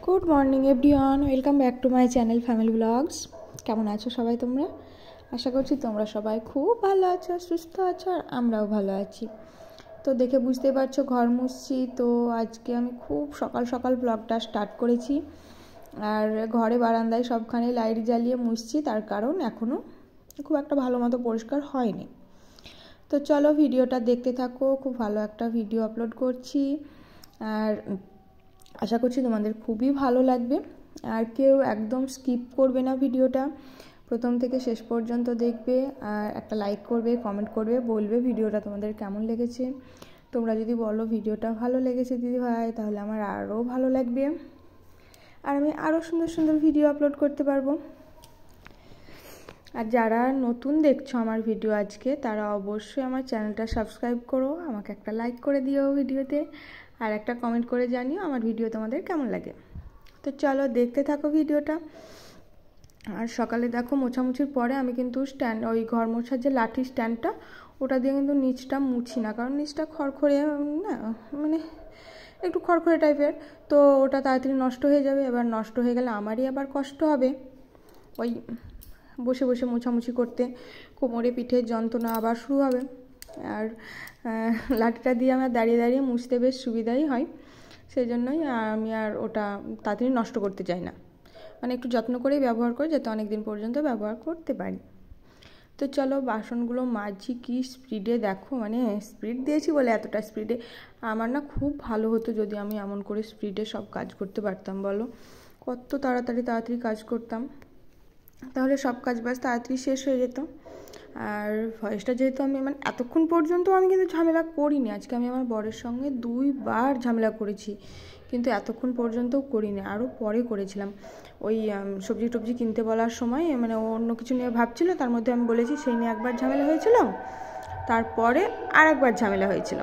Good morning everyone, welcome back to my channel family vlogs. কেমন আছো সবাই তোমরা? আশা করছি তোমরা সবাই খুব ভালো আছো, সুস্থ আছো, আর আমরাও ভালো আছি। তো দেখে বুঝতে পারছো ঘর মুছছি। তো আজকে আমি খুব সকাল সকাল ব্লগটা স্টার্ট করেছি, আর ঘরে বারান্দায় সবখানে লাইট জ্বালিয়ে মুছছি, তার কারণ এখনও খুব একটা ভালো মতো পরিষ্কার হয়নি। তো চলো ভিডিওটা দেখতে থাকো, খুব ভালো একটা ভিডিও আপলোড করছি, আর আশা করছি তোমাদের খুবই ভালো লাগবে। আর কেউ একদম স্কিপ করবে না ভিডিওটা, প্রথম থেকে শেষ পর্যন্ত দেখবে, আর একটা লাইক করবে, কমেন্ট করবে, বলবে ভিডিওটা তোমাদের কেমন লেগেছে। তোমরা যদি বলো ভিডিওটা ভালো লেগেছে দিদি ভাই, তাহলে আমার আরও ভালো লাগবে, আর আমি আরও সুন্দর সুন্দর ভিডিও আপলোড করতে পারবো। আর যারা নতুন দেখছো আমার ভিডিও আজকে, তারা অবশ্যই আমার চ্যানেলটা সাবস্ক্রাইব করো, আমাকে একটা লাইক করে দিও ভিডিওতে, আর একটা কমেন্ট করে জানিও আমার ভিডিও তোমাদের কেমন লাগে। তো চলো দেখতে থাকো ভিডিওটা। আর সকালে দেখো মোছামুছির পরে আমি কিন্তু ওই ঘর মোছার যে লাঠি স্ট্যান্ডটা, ওটা দিয়ে কিন্তু নিচটা মুছি না, কারণ নিচটা খড়খড়ে না, মানে একটু খড়খড়ে টাইপের, তো ওটা তাড়াতাড়ি নষ্ট হয়ে যাবে। এবার নষ্ট হয়ে গেলে আমারই আবার কষ্ট হবে, ওই বসে বসে মোছামুছি করতে কোমরে পিঠের যন্ত্রণা আবার শুরু হবে। আর লাঠিটা দিয়ে আমার দাঁড়িয়ে দাঁড়িয়ে মুছতে বেশ সুবিধাই হয়, সেই জন্যই আমি আর ওটা তাড়াতাড়ি নষ্ট করতে চাই না, মানে একটু যত্ন করেই ব্যবহার করি, যাতে অনেক দিন পর্যন্ত ব্যবহার করতে পারি। তো চলো বাসনগুলো মাজছি, কি স্পিডে দেখো, মানে স্পিড দিয়েছি বলে এতটা স্পিডে। আমার না খুব ভালো হতো যদি আমি এমন করে স্পিডে সব কাজ করতে পারতাম, বলো কত তাড়াতাড়ি কাজ করতাম, তাহলে সব কাজ বাজ তাড়াতাড়ি শেষ হয়ে যেত। আর ভয়েসটা যেহেতু আমি মানে এতক্ষণ পর্যন্ত আমি কিন্তু ঝামেলা করিনি, আজকে আমি আমার বরের সঙ্গে 2 বার ঝামেলা করেছি, কিন্তু এতক্ষণ পর্যন্তও করিনি, আরও পরে করেছিলাম। ওই সবজি টবজি কিনতে বলার সময় মানে অন্য কিছু নিয়ে ভাবছিল, তার মধ্যে আমি বলেছি, সেই নিয়ে একবার ঝামেলা হয়েছিল, তারপরে আর একবার ঝামেলা হয়েছিল।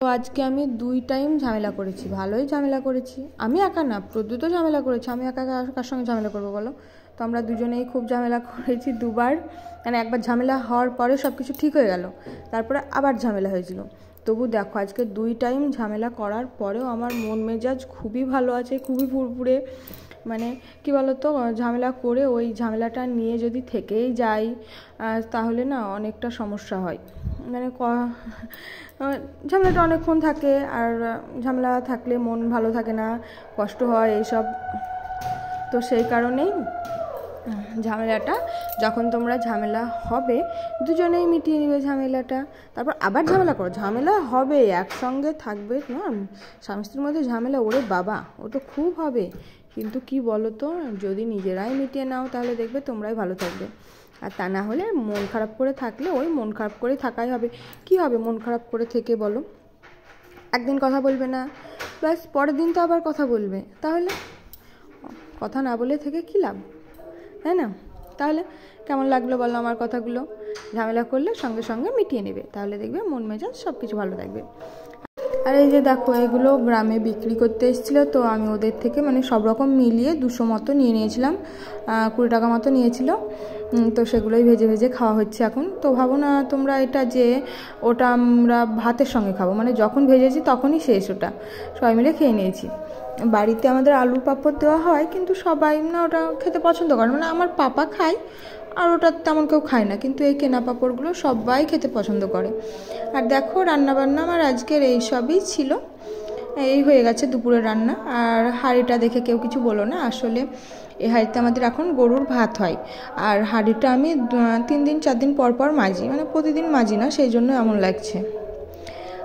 তো আজকে আমি 2 টাইম ঝামেলা করেছি, ভালোই ঝামেলা করেছি। আমি একা না, প্রদ্যুৎ ঝামেলা করেছি, আমি একা কার সঙ্গে ঝামেলা করবো বলো? তো আমরা দুজনেই খুব ঝামেলা করেছি 2 বার, মানে একবার ঝামেলা হওয়ার পরে সব কিছু ঠিক হয়ে গেল, তারপরে আবার ঝামেলা হয়েছিল। তবু দেখো আজকে 2 টাইম ঝামেলা করার পরেও আমার মন মেজাজ খুবই ভালো আছে, খুবই ফুরফুরে। মানে কি বলতো, ঝামেলা করে ওই ঝামেলাটা নিয়ে যদি থেকেই যাই, তাহলে না অনেকটা সমস্যা হয়, মানে ঝামেলাটা অনেকক্ষণ থাকে, আর ঝামেলা থাকলে মন ভালো থাকে না, কষ্ট হয় এইসব। তো সেই কারণেই ঝামেলাটা, যখন তোমরা ঝামেলা হবে দুজনেই মিটিয়ে নেবে ঝামেলাটা, তারপর আবার ঝামেলা করো, ঝামেলা হবে একসঙ্গে থাকবে না, স্বামী স্ত্রীর মধ্যে ঝামেলা, ওরে বাবা ও তো খুব হবে, কিন্তু কি বলো তো, যদি নিজেরাই মিটিয়ে নাও তাহলে দেখবে তোমরাই ভালো থাকবে, আর তা না হলে মন খারাপ করে থাকলে ওই মন খারাপ করে থাকাই হবে। কি হবে মন খারাপ করে থেকে বলো? একদিন কথা বলবে না, প্লাস পরের দিন তো আবার কথা বলবে, তাহলে কথা না বলে থেকে কী লাভ, তাই না? তাহলে কেমন লাগলো বলো আমার কথাগুলো? ঝামেলা করলে সঙ্গে সঙ্গে মিটিয়ে নেবে, তাহলে দেখবে মন মেজাজ সব কিছু ভালো থাকবে। আর এই যে দেখো, এগুলো গ্রামে বিক্রি করতে এসেছিলো, তো আমি ওদের থেকে মানে সব রকম মিলিয়ে 200 মতো নিয়ে নিয়েছিলাম, 20 টাকা মতো নিয়েছিল। তো সেগুলোই ভেজে ভেজে খাওয়া হচ্ছে এখন। তো ভাবো না তোমরা এটা, যে ওটা আমরা ভাতের সঙ্গে খাবো, মানে যখন ভেজেছি তখনই শেষ, ওটা সবাই মিলে খেয়ে নিয়েছি। বাড়িতে আমাদের আলুর পাঁপড় দেওয়া হয়, কিন্তু সবাই না ওটা খেতে পছন্দ করে, মানে আমার পাপা খায়, আর ওটা তেমন কেউ খায় না, কিন্তু এই কেনা পাঁপড়গুলো সবাই খেতে পছন্দ করে। আর দেখো রান্নাবান্না আমার আজকের এই সবই ছিল, এই হয়ে গেছে দুপুরের রান্না। আর হাঁড়িটা দেখে কেউ কিছু বলো না, আসলে এই হাঁড়িতে আমাদের এখন গরুর ভাত হয়, আর হাঁড়িটা আমি 3 দিন 4 দিন পর পর মাজি, মানে প্রতিদিন মাজি না, সেই জন্য এমন লাগছে।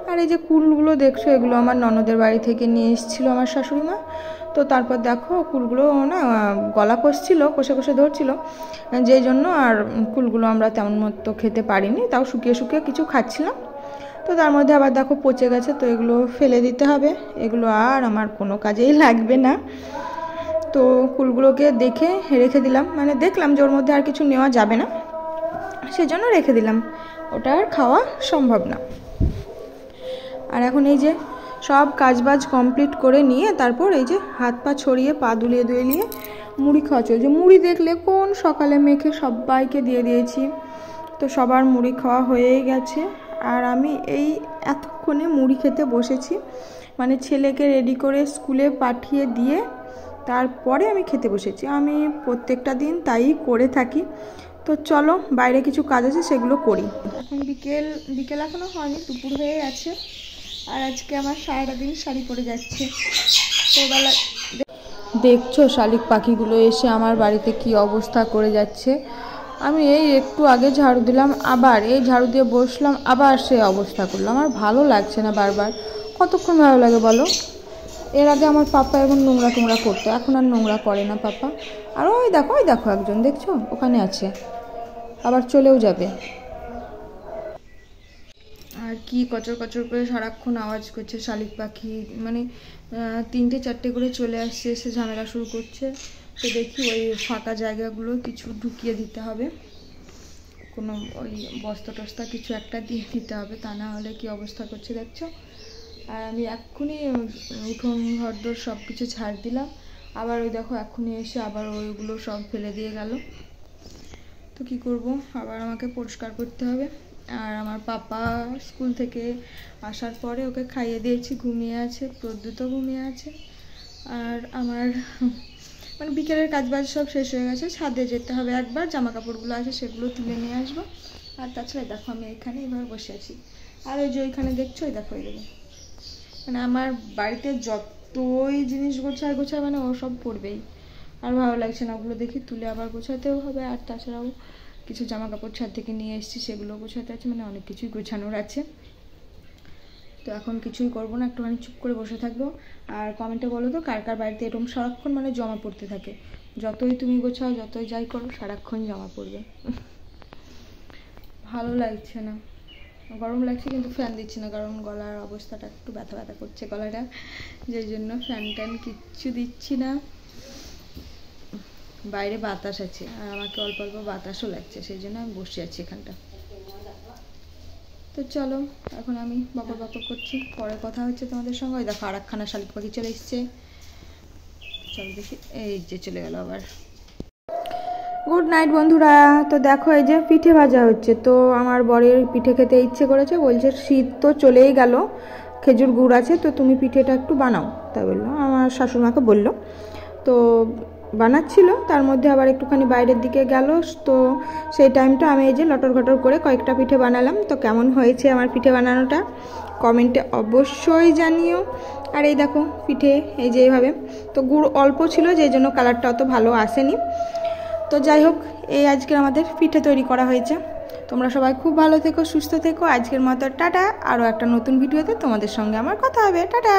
আর এই যে কুলগুলো দেখছো, এগুলো আমার ননদের বাড়ি থেকে নিয়ে এসেছিলো আমার শাশুড়ি মা। তো তারপর দেখো কুলগুলো না গলা কষে কষে ধরছিল, যেই জন্য আর কুলগুলো আমরা তেমন মতো খেতে পারিনি, তাও শুকিয়ে শুকিয়ে কিছু খাচ্ছিলাম। তো তার মধ্যে আবার দেখো পচে গেছে, তো এগুলো ফেলে দিতে হবে, এগুলো আর আমার কোনো কাজেই লাগবে না। তো কুলগুলোকে দেখে রেখে দিলাম, মানে দেখলাম যে ওর মধ্যে আর কিছু নেওয়া যাবে না, সেজন্য রেখে দিলাম, ওটা আর খাওয়া সম্ভব না। আর এখন এই যে সব কাজবাজ কমপ্লিট করে নিয়ে তারপর এই যে হাত পা ছড়িয়ে পা দুলিয়ে দুলিয়ে মুড়ি খাওয়া চলছে। মুড়ি দেখলে কোন সকালে মেখে সবাইকে দিয়ে দিয়েছি, তো সবার মুড়ি খাওয়া হয়েই গেছে। আর আমি এই এতক্ষণে মুড়ি খেতে বসেছি, মানে ছেলেকে রেডি করে স্কুলে পাঠিয়ে দিয়ে তারপরে আমি খেতে বসেছি। আমি প্রত্যেকটা দিন তাই করে থাকি। তো চলো বাইরে কিছু কাজ আছে সেগুলো করি। এখন বিকেল এখনও হয়নি, দুপুর হয়ে গেছে। আর আজকে আমার সারাটা দিন শাড়ি পরে যাচ্ছে। তো বেলা দেখছো শালিক পাখিগুলো এসে আমার বাড়িতে কি অবস্থা করে যাচ্ছে। আমি এই একটু আগে ঝাড়ু দিলাম, আবার এই ঝাড়ু দিয়ে বসলাম, আবার সে অবস্থা করলাম। আমার ভালো লাগছে না, বারবার কতক্ষণ ভালো লাগে বলো। এর আগে আমার পাপা এখন নোংরা টোংরা করতো, এখন আর নোংরা করে না পাপা। আর ওই দেখো একজন, দেখছো ওখানে আছে, আবার চলেও যাবে। আর কি কচর কচর করে সারাক্ষণ আওয়াজ করছে শালিক পাখি, মানে 3টে 4টে করে চলে আসছে, এসে ঝামেলা শুরু করছে। তো দেখি ওই ফাঁকা জায়গাগুলো কিছু ঢুকিয়ে দিতে হবে, কোনো ওই বস্তা টস্তা কিছু একটা দিয়ে দিতে হবে, তা না হলে কি অবস্থা করছে দেখছো। আর আমি এক্ষুনি উঠোন ঘরদোর সব কিছু ছাড় দিলাম, আবার ওই দেখো এক্ষুনি এসে আবার ওইগুলো সব ফেলে দিয়ে গেল। তো কি করব, আবার আমাকে পরিষ্কার করতে হবে। আর আমার পাপা স্কুল থেকে আসার পরে ওকে খাইয়ে দিয়েছি, ঘুমিয়ে আছে, প্রদ্যুতও ঘুমিয়ে আছে। আর আমার মানে বিকেলের কাজবাজ সব শেষ হয়ে গেছে, ছাদে যেতে হবে একবার, জামা কাপড়গুলো আছে সেগুলো তুলে নিয়ে আসবো। আর তাছাড়া দেখো আমি এখানে এবার বসে আছি। আর ওই যে ওইখানে দেখছো, ওই দেখো এই দেখো, মানে আমার বাড়িতে যতই জিনিস গোছায় মানে ও সব পড়বেই। আর ভালো লাগছে না, ওগুলো দেখি তুলে আবার গোছাতেও হবে। আর তাছাড়াও কিছু জামা কাপড় ছাদ থেকে নিয়ে এসেছি, সেগুলো গোছাতে আছে, মানে অনেক কিছুই গোছানোর আছে। তো এখন কিছুই করবো না, একটুখানি চুপ করে বসে থাকবো। আর কমেন্টে বলো তো কার কার বাড়িতে এরকম সারাক্ষণ মানে জমা পড়তে থাকে, যতই তুমি গোছাও যতই যাই করো সারাক্ষণ জমা পড়বে। ভালো লাগছে না, গরম লাগছে কিন্তু ফ্যান দিচ্ছি না, কারণ গলার অবস্থাটা একটু ব্যথা ব্যথা করছে গলাটা, যেই জন্য ফ্যান ট্যান কিচ্ছু দিচ্ছি না। বাইরে বাতাস আছে আর আমাকে অল্প অল্প বাতাসও লাগছে, সেই জন্য আমি বসে আছি এখানটা। তো চলো এখন আমি বকর করছি, পরে কথা হচ্ছে তোমাদের সঙ্গে। ওই দেখো আর একখানা শালিক পাখি চলে এসছে, চলো দেখি, এই যে চলে গেল আবার। গুড নাইট বন্ধুরা। তো দেখো এই যে পিঠে ভাজা হচ্ছে, তো আমার বরের পিঠে খেতে ইচ্ছে করেছে, বলছে শীত তো চলেই গেল, খেজুর গুড় আছে, তো তুমি পিঠেটা একটু বানাও। তাই বললো, আমার শাশুড়িমাকে বললো, তো বানাচ্ছিল। তার মধ্যে আবার একটুখানি বাইরের দিকে গেল, তো সেই টাইমটা আমি এই যে লটর ঘটর করে কয়েকটা পিঠে বানালাম। তো কেমন হয়েছে আমার পিঠে বানানোটা কমেন্টে অবশ্যই জানিও। আর এই দেখো পিঠে এই যে এইভাবে, তো গুড় অল্প ছিল যেই জন্য কালারটা অত ভালো আসেনি। তো যাই হোক, এই আজকের আমাদের পিঠে তৈরি করা হয়েছে। তোমরা সবাই খুব ভালো থেকো, সুস্থ থেকো। আজকের মতো টাটা, আরও একটা নতুন ভিডিওতে তোমাদের সঙ্গে আমার কথা হবে, টাটা।